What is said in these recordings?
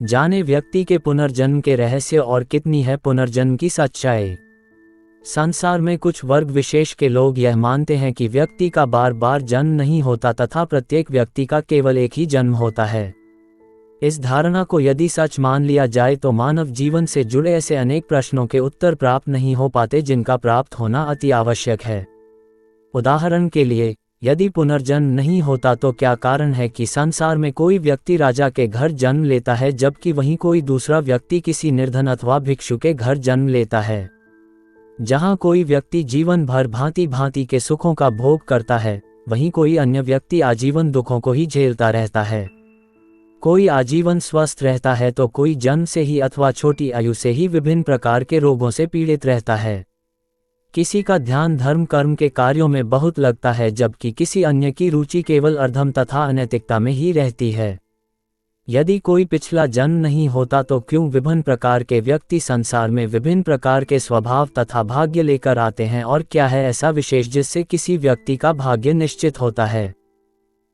जाने व्यक्ति के पुनर्जन्म के रहस्य और कितनी है पुनर्जन्म की सच्चाई। संसार में कुछ वर्ग विशेष के लोग यह मानते हैं कि व्यक्ति का बार बार जन्म नहीं होता तथा प्रत्येक व्यक्ति का केवल एक ही जन्म होता है। इस धारणा को यदि सच मान लिया जाए तो मानव जीवन से जुड़े ऐसे अनेक प्रश्नों के उत्तर प्राप्त नहीं हो पाते जिनका प्राप्त होना अति आवश्यक है। उदाहरण के लिए, यदि पुनर्जन्म नहीं होता तो क्या कारण है कि संसार में कोई व्यक्ति राजा के घर जन्म लेता है जबकि वहीं कोई दूसरा व्यक्ति किसी निर्धन अथवा भिक्षु के घर जन्म लेता है। जहां कोई व्यक्ति जीवन भर भांति भांति के सुखों का भोग करता है, वहीं कोई अन्य व्यक्ति आजीवन दुखों को ही झेलता रहता है। कोई आजीवन स्वस्थ रहता है तो कोई जन्म से ही अथवा छोटी आयु से ही विभिन्न प्रकार के रोगों से पीड़ित रहता है। किसी का ध्यान धर्म कर्म के कार्यों में बहुत लगता है जबकि किसी अन्य की रुचि केवल अधर्म तथा अनैतिकता में ही रहती है। यदि कोई पिछला जन्म नहीं होता तो क्यों विभिन्न प्रकार के व्यक्ति संसार में विभिन्न प्रकार के स्वभाव तथा भाग्य लेकर आते हैं, और क्या है ऐसा विशेष जिससे किसी व्यक्ति का भाग्य निश्चित होता है।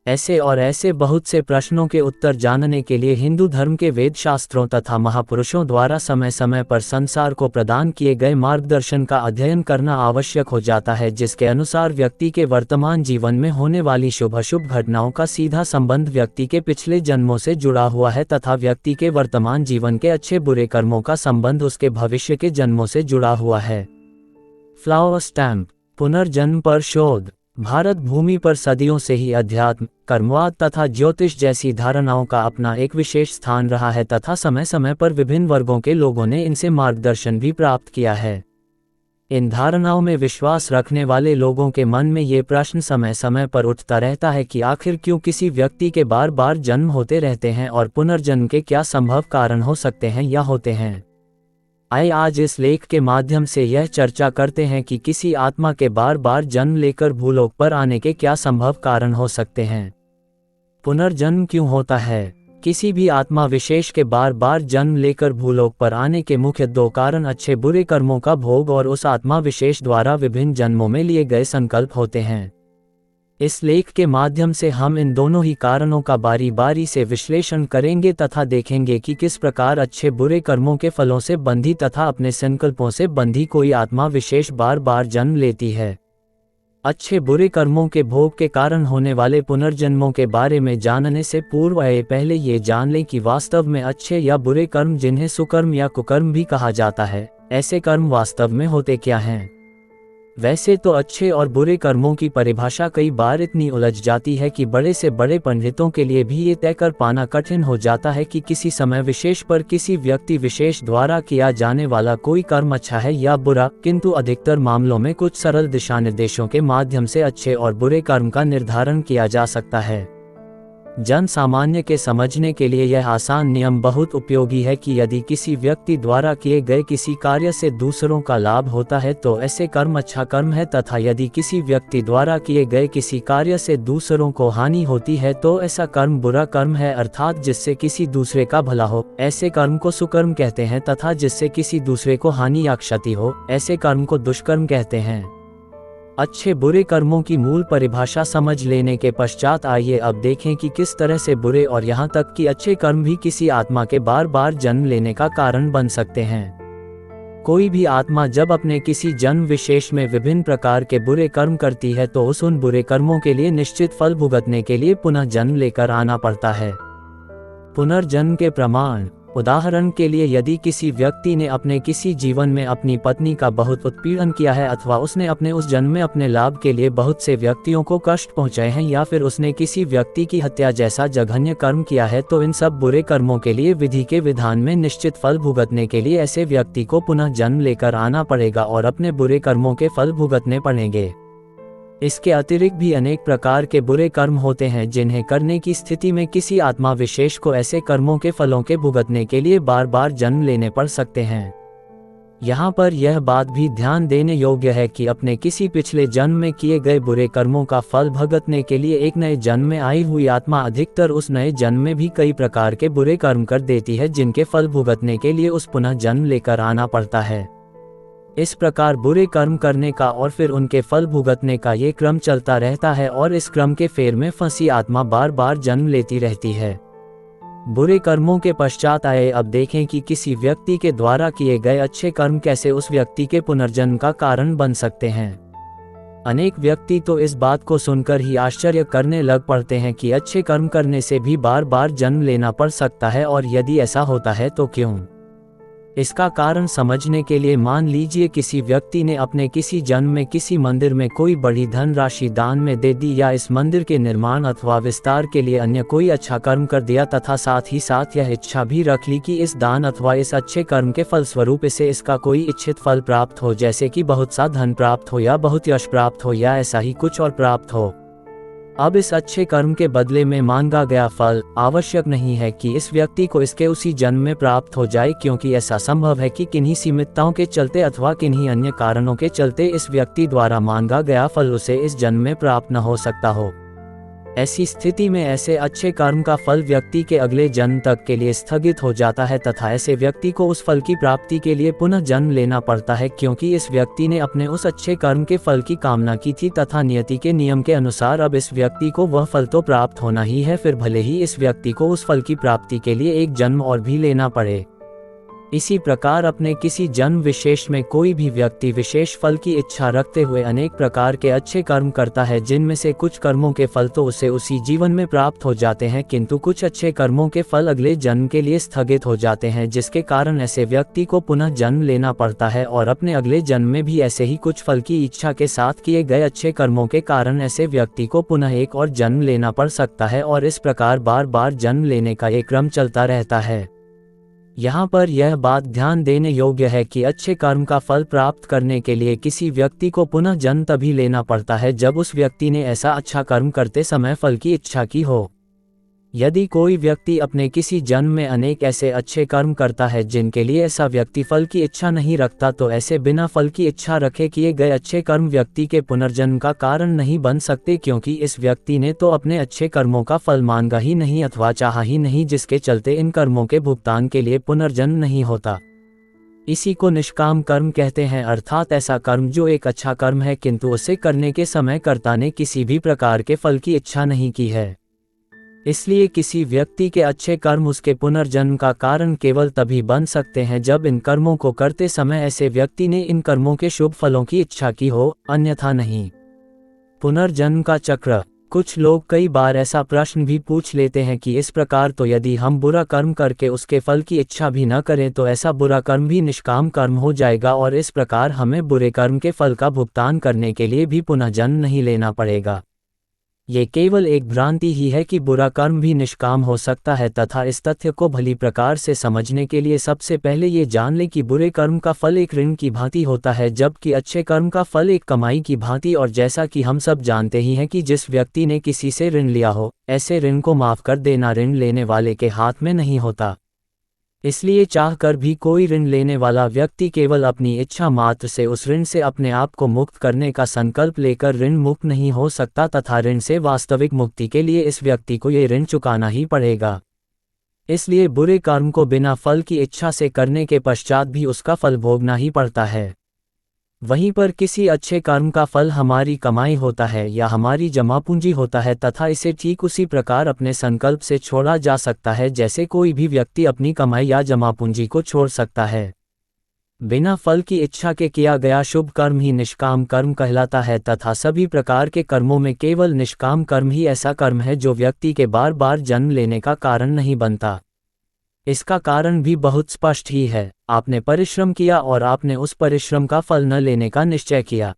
ऐसे और ऐसे बहुत से प्रश्नों के उत्तर जानने के लिए हिंदू धर्म के वेद शास्त्रों तथा महापुरुषों द्वारा समय समय पर संसार को प्रदान किए गए मार्गदर्शन का अध्ययन करना आवश्यक हो जाता है, जिसके अनुसार व्यक्ति के वर्तमान जीवन में होने वाली शुभ अशुभ घटनाओं का सीधा संबंध व्यक्ति के पिछले जन्मों से जुड़ा हुआ है तथा व्यक्ति के वर्तमान जीवन के अच्छे बुरे कर्मों का संबंध उसके भविष्य के जन्मों से जुड़ा हुआ है। Flower stamp. पुनर्जन्म पर शोध। भारत भूमि पर सदियों से ही अध्यात्म, कर्मवाद तथा ज्योतिष जैसी धारणाओं का अपना एक विशेष स्थान रहा है तथा समय समय पर विभिन्न वर्गों के लोगों ने इनसे मार्गदर्शन भी प्राप्त किया है। इन धारणाओं में विश्वास रखने वाले लोगों के मन में ये प्रश्न समय समय पर उठता रहता है कि आखिर क्यों किसी व्यक्ति के बार बार जन्म होते रहते हैं और पुनर्जन्म के क्या संभव कारण हो सकते हैं या होते हैं। आइए आज इस लेख के माध्यम से यह चर्चा करते हैं कि किसी आत्मा के बार बार जन्म लेकर भूलोक पर आने के क्या संभव कारण हो सकते हैं। पुनर्जन्म क्यों होता है। किसी भी आत्मा विशेष के बार बार जन्म लेकर भूलोक पर आने के मुख्य दो कारण अच्छे बुरे कर्मों का भोग और उस आत्मा विशेष द्वारा विभिन्न जन्मों में लिए गए संकल्प होते हैं। इस लेख के माध्यम से हम इन दोनों ही कारणों का बारी बारी से विश्लेषण करेंगे तथा देखेंगे कि किस प्रकार अच्छे बुरे कर्मों के फलों से बंधी तथा अपने संकल्पों से बंधी कोई आत्मा विशेष बार बार जन्म लेती है। अच्छे बुरे कर्मों के भोग के कारण होने वाले पुनर्जन्मों के बारे में जानने से पूर्व पहले ये जान लें कि वास्तव में अच्छे या बुरे कर्म, जिन्हें सुकर्म या कुकर्म भी कहा जाता है, ऐसे कर्म वास्तव में होते क्या हैं। वैसे तो अच्छे और बुरे कर्मों की परिभाषा कई बार इतनी उलझ जाती है कि बड़े से बड़े पंडितों के लिए भी ये तय कर पाना कठिन हो जाता है कि किसी समय विशेष पर किसी व्यक्ति विशेष द्वारा किया जाने वाला कोई कर्म अच्छा है या बुरा, किंतु अधिकतर मामलों में कुछ सरल दिशा निर्देशों के माध्यम से अच्छे और बुरे कर्म का निर्धारण किया जा सकता है। जन सामान्य के समझने के लिए यह आसान नियम बहुत उपयोगी है कि यदि किसी व्यक्ति द्वारा किए गए किसी कार्य से दूसरों का लाभ होता है तो ऐसे कर्म अच्छा कर्म है, तथा यदि किसी व्यक्ति द्वारा किए गए किसी कार्य से दूसरों को हानि होती है तो ऐसा कर्म बुरा कर्म है, अर्थात जिससे किसी दूसरे का भला हो, ऐसे कर्म को सुकर्म कहते हैं, तथा जिससे किसी दूसरे को हानि या क्षति हो, ऐसे कर्म को दुष्कर्म कहते हैं। अच्छे बुरे कर्मों की मूल परिभाषा समझ लेने के पश्चात आइए अब देखें कि किस तरह से बुरे और यहाँ तक कि अच्छे कर्म भी किसी आत्मा के बार बार जन्म लेने का कारण बन सकते हैं। कोई भी आत्मा जब अपने किसी जन्म विशेष में विभिन्न प्रकार के बुरे कर्म करती है तो उन बुरे कर्मों के लिए निश्चित फल भुगतने के लिए पुनः जन्म लेकर आना पड़ता है। पुनर्जन्म के प्रमाण। उदाहरण के लिए, यदि किसी व्यक्ति ने अपने किसी जीवन में अपनी पत्नी का बहुत उत्पीड़न किया है अथवा उसने अपने उस जन्म में अपने लाभ के लिए बहुत से व्यक्तियों को कष्ट पहुंचाए हैं या फिर उसने किसी व्यक्ति की हत्या जैसा जघन्य कर्म किया है, तो इन सब बुरे कर्मों के लिए विधि के विधान में निश्चित फल भुगतने के लिए ऐसे व्यक्ति को पुनः जन्म लेकर आना पड़ेगा और अपने बुरे कर्मों के फल भुगतने पड़ेंगे। इसके अतिरिक्त भी अनेक प्रकार के बुरे कर्म होते हैं जिन्हें करने की स्थिति में किसी आत्मा विशेष को ऐसे कर्मों के फलों के भुगतने के लिए बार बार जन्म लेने पड़ सकते हैं। यहाँ पर यह बात भी ध्यान देने योग्य है कि अपने किसी पिछले जन्म में किए गए बुरे कर्मों का फल भुगतने के लिए एक नए जन्म में आई हुई आत्मा अधिकतर उस नए जन्म में भी कई प्रकार के बुरे कर्म कर देती है, जिनके फल भुगतने के लिए उस पुनः जन्म लेकर आना पड़ता है। इस प्रकार बुरे कर्म करने का और फिर उनके फल भुगतने का ये क्रम चलता रहता है और इस क्रम के फेर में फंसी आत्मा बार बार जन्म लेती रहती है। बुरे कर्मों के पश्चात आए अब देखें कि किसी व्यक्ति के द्वारा किए गए अच्छे कर्म कैसे उस व्यक्ति के पुनर्जन्म का कारण बन सकते हैं। अनेक व्यक्ति तो इस बात को सुनकर ही आश्चर्य करने लग पड़ते हैं कि अच्छे कर्म करने से भी बार बार जन्म लेना पड़ सकता है, और यदि ऐसा होता है तो क्यों। इसका कारण समझने के लिए मान लीजिए किसी व्यक्ति ने अपने किसी जन्म में किसी मंदिर में कोई बड़ी धनराशि दान में दे दी, या इस मंदिर के निर्माण अथवा विस्तार के लिए अन्य कोई अच्छा कर्म कर दिया, तथा साथ ही साथ यह इच्छा भी रख ली कि इस दान अथवा इस अच्छे कर्म के फलस्वरूप इसे इसका कोई इच्छित फल प्राप्त हो, जैसे कि बहुत सा धन प्राप्त हो या बहुत यश प्राप्त हो या ऐसा ही कुछ और प्राप्त हो। अब इस अच्छे कर्म के बदले में मांगा गया फल आवश्यक नहीं है कि इस व्यक्ति को इसके उसी जन्म में प्राप्त हो जाए, क्योंकि ऐसा संभव है कि किन्हीं सीमितताओं के चलते अथवा किन्हीं अन्य कारणों के चलते इस व्यक्ति द्वारा मांगा गया फल उसे इस जन्म में प्राप्त न हो सकता हो। ऐसी स्थिति में ऐसे अच्छे कर्म का फल व्यक्ति के अगले जन्म तक के लिए स्थगित हो जाता है, तथा ऐसे व्यक्ति को उस फल की प्राप्ति के लिए पुनः जन्म लेना पड़ता है, क्योंकि इस व्यक्ति ने अपने उस अच्छे कर्म के फल की कामना की थी, तथा नियति के नियम के अनुसार अब इस व्यक्ति को वह फल तो प्राप्त होना ही है, फिर भले ही इस व्यक्ति को उस फल की प्राप्ति के लिए एक जन्म और भी लेना पड़े। इसी प्रकार अपने किसी जन्म विशेष में कोई भी व्यक्ति विशेष फल की इच्छा रखते हुए अनेक प्रकार के अच्छे कर्म करता है, जिनमें से कुछ कर्मों के फल तो उसे उसी जीवन में प्राप्त हो जाते हैं, किंतु कुछ अच्छे कर्मों के फल अगले जन्म के लिए स्थगित हो जाते हैं, जिसके कारण ऐसे व्यक्ति को पुनः जन्म लेना पड़ता है, और अपने अगले जन्म में भी ऐसे ही कुछ फल की इच्छा के साथ किए गए अच्छे कर्मों के कारण ऐसे व्यक्ति को पुनः एक और जन्म लेना पड़ सकता है, और इस प्रकार बार बार जन्म लेने का एक क्रम चलता रहता है। यहाँ पर यह बात ध्यान देने योग्य है कि अच्छे कर्म का फल प्राप्त करने के लिए किसी व्यक्ति को पुनः जन्म तभी लेना पड़ता है जब उस व्यक्ति ने ऐसा अच्छा कर्म करते समय फल की इच्छा की हो। यदि कोई व्यक्ति अपने किसी जन्म में अनेक ऐसे अच्छे कर्म करता है जिनके लिए ऐसा व्यक्ति फल की इच्छा नहीं रखता, तो ऐसे बिना फल की इच्छा रखे किए गए अच्छे कर्म व्यक्ति के पुनर्जन्म का कारण नहीं बन सकते, क्योंकि इस व्यक्ति ने तो अपने अच्छे कर्मों का फल मांगा ही नहीं अथवा चाहा ही नहीं, जिसके चलते इन कर्मों के भुगतान के लिए पुनर्जन्म नहीं होता। इसी को निष्काम कर्म कहते हैं, अर्थात ऐसा कर्म जो एक अच्छा कर्म है किंतु उसे करने के समय कर्ता ने किसी भी प्रकार के फल की इच्छा नहीं की है। इसलिए किसी व्यक्ति के अच्छे कर्म उसके पुनर्जन्म का कारण केवल तभी बन सकते हैं जब इन कर्मों को करते समय ऐसे व्यक्ति ने इन कर्मों के शुभ फलों की इच्छा की हो, अन्यथा नहीं। पुनर्जन्म का चक्र। कुछ लोग कई बार ऐसा प्रश्न भी पूछ लेते हैं कि इस प्रकार तो यदि हम बुरा कर्म करके उसके फल की इच्छा भी न करें तो ऐसा बुरा कर्म भी निष्काम कर्म हो जाएगा, और इस प्रकार हमें बुरे कर्म के फल का भुगतान करने के लिए भी पुनः जन्म नहीं लेना पड़ेगा। ये केवल एक भ्रांति ही है कि बुरा कर्म भी निष्काम हो सकता है, तथा इस तथ्य को भली प्रकार से समझने के लिए सबसे पहले ये जान लें कि बुरे कर्म का फल एक ऋण की भांति होता है, जबकि अच्छे कर्म का फल एक कमाई की भांति। और जैसा कि हम सब जानते ही हैं कि जिस व्यक्ति ने किसी से ऋण लिया हो, ऐसे ऋण को माफ कर देना ऋण लेने वाले के हाथ में नहीं होता। इसलिए चाहकर भी कोई ऋण लेने वाला व्यक्ति केवल अपनी इच्छा मात्र से उस ऋण से अपने आप को मुक्त करने का संकल्प लेकर ऋण मुक्त नहीं हो सकता, तथा ऋण से वास्तविक मुक्ति के लिए इस व्यक्ति को ये ऋण चुकाना ही पड़ेगा। इसलिए बुरे कर्म को बिना फल की इच्छा से करने के पश्चात भी उसका फल भोगना ही पड़ता है। वहीं पर किसी अच्छे कर्म का फल हमारी कमाई होता है या हमारी जमा पूंजी होता है, तथा इसे ठीक उसी प्रकार अपने संकल्प से छोड़ा जा सकता है जैसे कोई भी व्यक्ति अपनी कमाई या जमा पूंजी को छोड़ सकता है। बिना फल की इच्छा के किया गया शुभ कर्म ही निष्काम कर्म कहलाता है, तथा सभी प्रकार के कर्मों में केवल निष्काम कर्म ही ऐसा कर्म है जो व्यक्ति के बार बार जन्म लेने का कारण नहीं बनता। इसका कारण भी बहुत स्पष्ट ही है। आपने परिश्रम किया और आपने उस परिश्रम का फल न लेने का निश्चय किया।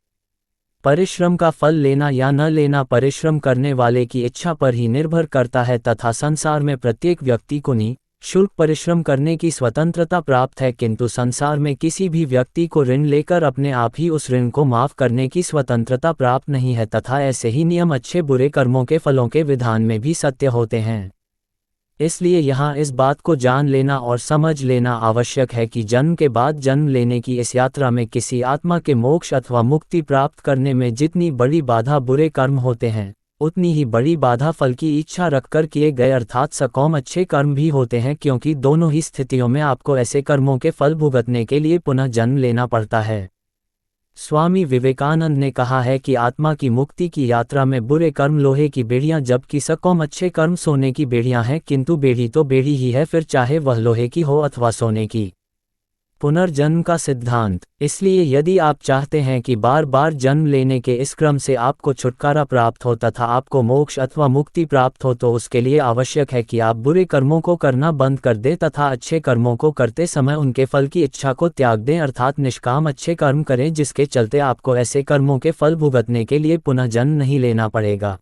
परिश्रम का फल लेना या न लेना परिश्रम करने वाले की इच्छा पर ही निर्भर करता है, तथा संसार में प्रत्येक व्यक्ति को निःशुल्क परिश्रम करने की स्वतंत्रता प्राप्त है, किंतु संसार में किसी भी व्यक्ति को ऋण लेकर अपने आप ही उस ऋण को माफ करने की स्वतंत्रता प्राप्त नहीं है, तथा ऐसे ही नियम अच्छे बुरे कर्मों के फलों के विधान में भी सत्य होते हैं। इसलिए यहाँ इस बात को जान लेना और समझ लेना आवश्यक है कि जन्म के बाद जन्म लेने की इस यात्रा में किसी आत्मा के मोक्ष अथवा मुक्ति प्राप्त करने में जितनी बड़ी बाधा बुरे कर्म होते हैं, उतनी ही बड़ी बाधा फल की इच्छा रखकर किए गए अर्थात सकौम अच्छे कर्म भी होते हैं, क्योंकि दोनों ही स्थितियों में आपको ऐसे कर्मों के फल भुगतने के लिए पुनः जन्म लेना पड़ता है। स्वामी विवेकानंद ने कहा है कि आत्मा की मुक्ति की यात्रा में बुरे कर्म लोहे की बेड़ियां जबकि सकौम अच्छे कर्म सोने की बेड़ियां हैं, किंतु बेड़ी तो बेड़ी ही है, फिर चाहे वह लोहे की हो अथवा सोने की। पुनर्जन्म का सिद्धांत। इसलिए यदि आप चाहते हैं कि बार बार जन्म लेने के इस क्रम से आपको छुटकारा प्राप्त हो तथा आपको मोक्ष अथवा मुक्ति प्राप्त हो, तो उसके लिए आवश्यक है कि आप बुरे कर्मों को करना बंद कर दें तथा अच्छे कर्मों को करते समय उनके फल की इच्छा को त्याग दें, अर्थात निष्काम अच्छे कर्म करें जिसके चलते आपको ऐसे कर्मों के फल भुगतने के लिए पुनः जन्म नहीं लेना पड़ेगा।